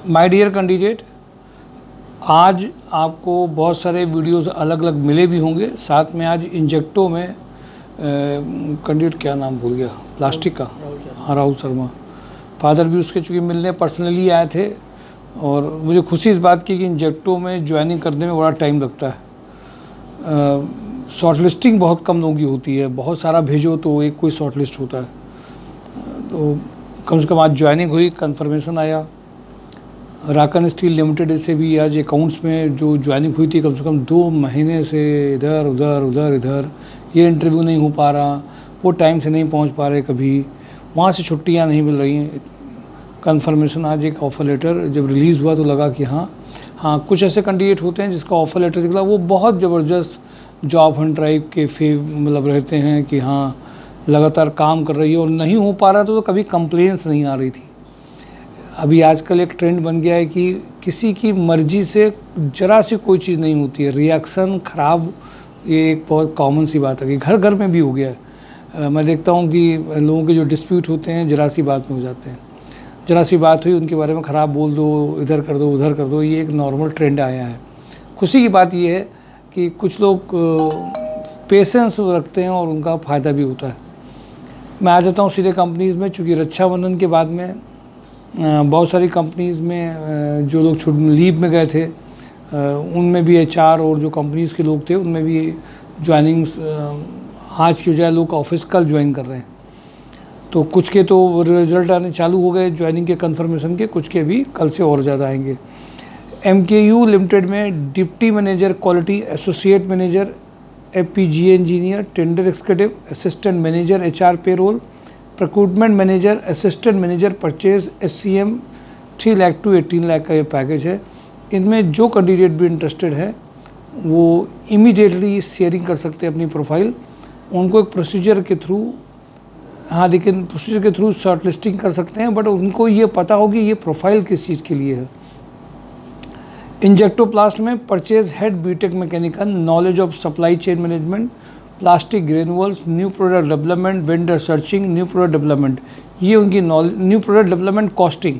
My dear candidate, आज आपको बहुत सारे वीडियोस अलग अलग मिले भी होंगे। साथ में आज इंजेक्टो में कैंडिडेट क्या नाम भूल गया, प्लास्टिक का, हाँ राहुल शर्मा, फादर भी उसके चूँकि मिलने पर्सनली आए थे। और मुझे खुशी इस बात की कि इंजेक्टो में ज्वाइनिंग करने में बड़ा टाइम लगता है। शॉर्ट लिस्टिंग बहुत कम लोगों की होती है, बहुत सारा भेजो तो एक कोई शॉर्ट लिस्ट होता है। तो कम से कम आज ज्वाइनिंग हुई, कंफर्मेशन आया। राकन स्टील लिमिटेड से भी आज अकाउंट्स में जो ज्वाइनिंग हुई थी, कम से कम 2 महीने से इधर उधर ये इंटरव्यू नहीं हो पा रहा, वो टाइम से नहीं पहुंच पा रहे, कभी वहाँ से छुट्टियाँ नहीं मिल रही। कंफर्मेशन आज एक ऑफ़र लेटर जब रिलीज़ हुआ तो लगा कि हाँ कुछ ऐसे कैंडिडेट होते हैं जिसका ऑफ़र लेटर निकला, वो बहुत ज़बरदस्त जॉब हंट ड्राइव के मतलब रहते हैं कि हाँ लगातार काम कर रही है और नहीं हो पा रहा तो कभी कंप्लेंट्स नहीं आ रही थी। अभी आजकल एक ट्रेंड बन गया है कि किसी की मर्ज़ी से ज़रा सी कोई चीज़ नहीं होती है, रिएक्शन ख़राब, ये एक बहुत कॉमन सी बात है कि घर घर में भी हो गया है। मैं देखता हूँ कि लोगों के जो डिस्प्यूट होते हैं ज़रा सी बात में हो जाते हैं, ज़रा सी बात हुई उनके बारे में ख़राब बोल दो, इधर कर दो उधर कर दो, ये एक नॉर्मल ट्रेंड आया है। खुशी की बात ये है कि कुछ लोग पेशेंस रखते हैं और उनका फ़ायदा भी होता है। मैं आ जाता हूँ सीधे कंपनीज़ में, चूँकि रक्षाबंधन के बाद में बहुत सारी कंपनीज़ में जो लोग लीव में गए थे उनमें भी HR और जो कंपनीज़ के लोग थे उनमें भी ज्वाइनिंग्स आज की बजाय लोग ऑफिस कल ज्वाइन कर रहे हैं। तो कुछ के तो रिजल्ट आने चालू हो गए ज्वाइनिंग के कंफर्मेशन के, कुछ के भी कल से और ज़्यादा आएंगे। MKU लिमिटेड में deputy manager quality, associate manager FPGA engineer, tender executive, assistant manager HR payroll, procurement manager, assistant manager purchase, SCM 3 lakh to 18 lakh का ये पैकेज है। इनमें जो कैंडिडेट भी इंटरेस्टेड है वो इमीडिएटली शेयरिंग कर सकते हैं अपनी प्रोफाइल। उनको एक प्रोसीजर के थ्रू, हाँ लेकिन प्रोसीजर के थ्रू शॉर्ट लिस्टिंग कर सकते हैं, बट उनको ये पता होगी ये प्रोफाइल किस चीज़ के लिए है। इंजेक्टोप्लास्ट में purchase head BTech mechanical, knowledge of supply chain management, plastic granules, new product development, vendor searching, new product development, ये उनकी knowledge. New product development costing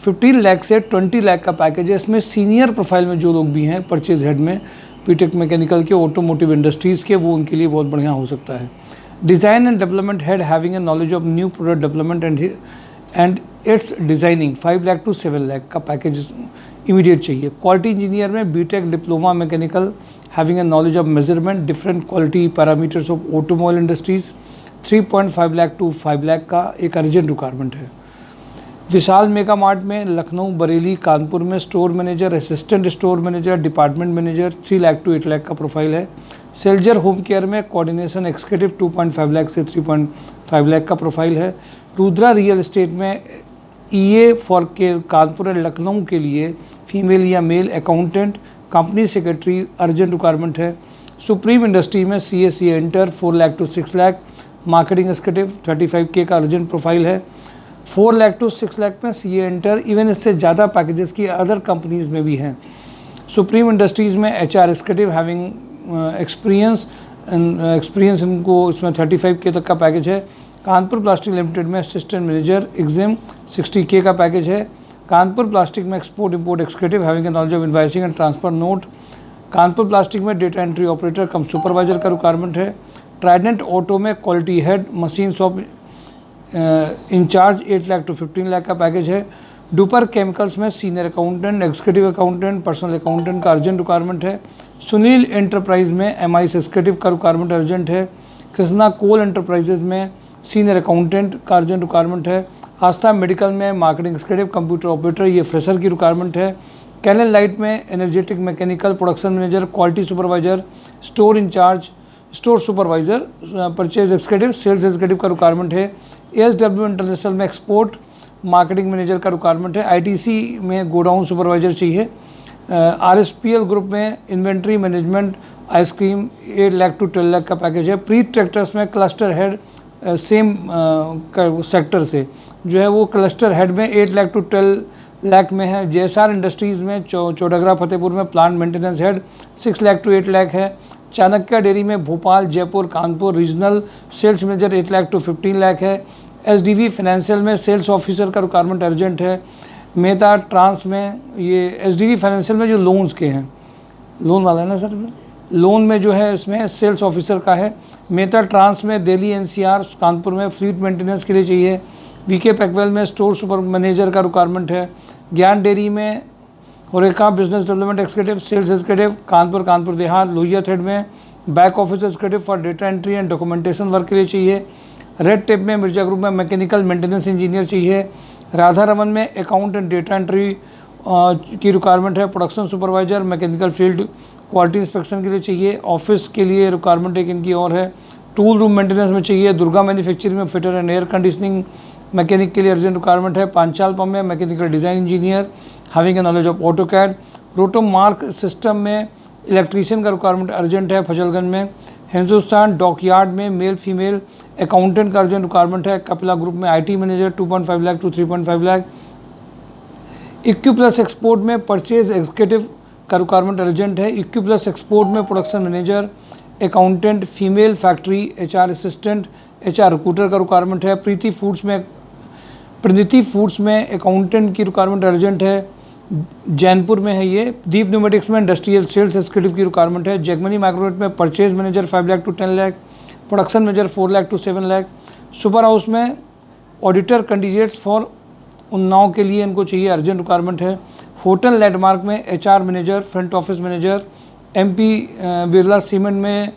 15 lakh से 20 लाख का पैकेज है। इसमें सीनियर प्रोफाइल में जो लोग भी हैं परचेज हेड में BTech मैकेनिकल के, ऑटोमोटिव इंडस्ट्रीज़ के, वो उनके लिए बहुत बढ़िया हो सकता है। Design and development head having a knowledge of new product development and its designing 5 lakh to 7 lakh का पैकेज इमीडिएट चाहिए। क्वालिटी इंजीनियर में BTech diploma mechanical having a knowledge of measurement different quality parameters of automobile industries 3.5 lakh to 5 lakh का एक urgent requirement है। विशाल mega mart में लखनऊ, बरेली, कानपुर में store manager, assistant store manager, department manager 3 lakh to 8 lakh का profile है। सेल्जर होम केयर में कोऑर्डिनेशन एक्जीक्यूटिव 2.5 लाख से 3.5 लाख का प्रोफाइल है। रुद्रा रियल एस्टेट में EA फॉर के कानपुर और लखनऊ के लिए फीमेल या male accountant, company secretary urgent requirement है। सुप्रीम इंडस्ट्री में CA inter 4 lakh to 6 lakh, marketing executive 35K का अर्जेंट प्रोफाइल है। 4 लाख टू 6 लाख में CA एंटर, इवन इससे ज़्यादा पैकेजेस की अदर कंपनीज़ में भी हैं। सुप्रीम इंडस्ट्रीज़ में HR एग्जीक्यूटिव हैविंग एक्सपीरियंस इनको इसमें 35K तक का पैकेज है। कानपुर प्लास्टिक लिमिटेड में असिस्टेंट मैनेजर एग्जाम 60K का पैकेज है। कानपुर प्लास्टिक में export import executive having a knowledge of invoicing and transfer note. Kanpur plastic में data entry operator cum supervisor का रिक्वायरमेंट है। ट्राइडेंट ऑटो में quality head, machine shop incharge 8 lakh to 15 lakh का package है। Duper chemicals में senior accountant, executive accountant, personal accountant का urgent requirement है। Sunil enterprise में MIS एग्जीक्यूटिव का रिक्वायरमेंट अर्जेंट है। कृष्णा कोल एंटरप्राइजेज में सीनियर अकाउंटेंट का अर्जेंट रिक्वायरमेंट है। आस्था मेडिकल में मार्केटिंग एग्जीक्यूटिव, कंप्यूटर ऑपरेटर, ये फ्रेशर की रिक्वायरमेंट है। कैनन लाइट में energetic mechanical, production manager, quality supervisor, store incharge, store supervisor, purchase executive, sales executive का रिक्वायरमेंट है। ASW इंटरनेशनल में एक्सपोर्ट मार्केटिंग मैनेजर का रिक्वायरमेंट है। ITC में गोडाउन सुपरवाइजर चाहिए। RSPL ग्रुप में inventory management, ice cream 8 lakh to 12 lakh का पैकेज है। प्री ट्रैक्टर्स में क्लस्टर हेड, सेम सेक्टर से जो है वो क्लस्टर हेड में 8 लाख टू 12 लाख में है। JSR इंडस्ट्रीज़ में चौडगरा फतेहपुर में plant maintenance head 6 lakh to 8 lakh है। चाणक्य डेयरी में Bhopal, Jaipur, Kanpur regional sales manager 8 lakh to 15 lakh है। SDV फाइनेंशियल में सेल्स ऑफिसर का रिक्वायरमेंट अर्जेंट है। मेहता ट्रांस में ये एचडीबी फाइनेंशियल में जो लोन्स के हैं, लोन वाला है ना सर, लोन में जो है इसमें सेल्स ऑफिसर का है। मेहता ट्रांस में दिल्ली एनसीआर कानपुर में फ्लीट मेंटेनेंस के लिए चाहिए। वीके पैकवेल में स्टोर सुपर मैनेजर का रिक्वायरमेंट है। ज्ञान डेयरी में HoReCa business development executive sales executive Kanpur Dehat. Lohia thread में back office executive for data entry and documentation work के लिए चाहिए। रेड टेप में मिर्जा ग्रुप में मैकेनिकल मेंटेनेंस इंजीनियर चाहिए। राधा रमन में अकाउंट एंड डेटा एंट्री की रिक्वायरमेंट है। Production supervisor mechanical field quality inspection के लिए चाहिए। ऑफिस के लिए रिक्वायरमेंट एक इनकी और है। टूल रूम मेंटेनेंस में चाहिए। दुर्गा मैन्युफैक्चरिंग में fitter and air conditioning mechanic के लिए अर्जेंट रिक्वायरमेंट है। पांचाल पंप में mechanical design engineer having a knowledge of AutoCAD. Roto Mark system में इलेक्ट्रीशियन का रिक्वायरमेंट अर्जेंट है फजलगंज में। हिंदुस्तान डॉकयार्ड में मेल फीमेल अकाउंटेंट का अर्जेंट रिक्वायरमेंट है। कपिला ग्रुप में IT manager 2.5 lakh to 3.5 lakh. EQ plus export में परचेज एग्जीक्यूटिव का रिक्वायरमेंट अर्जेंट है। इक्यू प्लस एक्सपोर्ट में production manager accountant female factory HR assistant HR recruiter का रिक्वायरमेंट है। प्रीति फूड्स में अकाउंटेंट की रिक्वायरमेंट अर्जेंट है, जैनपुर में है ये। दीप न्यूमेटिक्स में इंडस्ट्रियल सेल्स एक्सिक्यूटिव की रिक्वायरमेंट है। जगमनी माइक्रोवेट में purchase manager 5 lakh to 10 lakh. Production manager 4 lakh to 7 lakh. Super house में ऑडिटर कैंडिडेट्स फॉर उन्नाव के लिए इनको चाहिए, अर्जेंट रिक्वायरमेंट है। होटल लैंडमार्क में HR manager front office manager. MP Birla cement में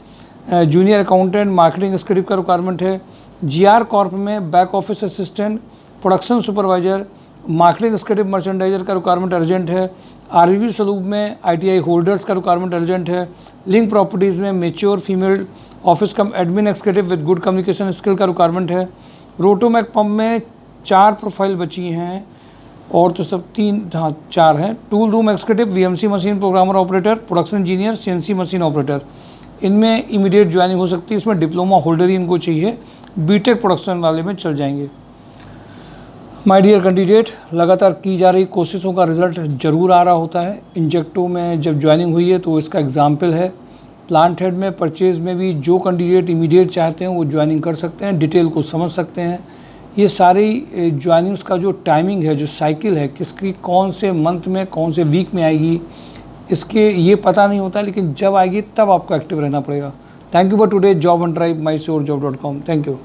जूनियर अकाउंटेंट मार्केटिंग एक्सिक्यूटिव का रिक्वायरमेंट है। जीआर कॉर्प में back office assistant production supervisor marketing executive merchandiser का रिक्वायरमेंट अर्जेंट है। आरवी सलूब में आईटीआई होल्डर्स का रिक्वायरमेंट अर्जेंट है। लिंक प्रॉपर्टीज़ में mature female office come admin executive with good communication skill का रिक्वायरमेंट है। रोटोमैक पंप में 4 प्रोफाइल बची हैं और तो सब 4 हैं। Tool room executive VMC machine programmer operator production engineer CNC machine operator, इनमें इमीडिएट ज्वाइनिंग हो सकती है। इसमें डिप्लोमा होल्डर ही इनको चाहिए, बीटेक प्रोडक्शन वाले में चल जाएंगे। माय डियर कैंडिडेट, लगातार की जा रही कोशिशों का रिजल्ट जरूर आ रहा होता है। इंजेक्टो में जब ज्वाइनिंग हुई है तो इसका एग्जाम्पल है। प्लांट हेड में परचेज में भी जो कैंडिडेट इमीडिएट चाहते हैं वो ज्वाइनिंग कर सकते हैं, डिटेल को समझ सकते हैं। ये सारी ज्वाइनिंग्स का जो टाइमिंग है, जो साइकिल है, किसकी कौन से मंथ में कौन से वीक में आएगी, इसके ये पता नहीं होता, लेकिन जब आएगी तब आपको एक्टिव रहना पड़ेगा। Thank you for today job and drive my sure जॉब.com। Thank you.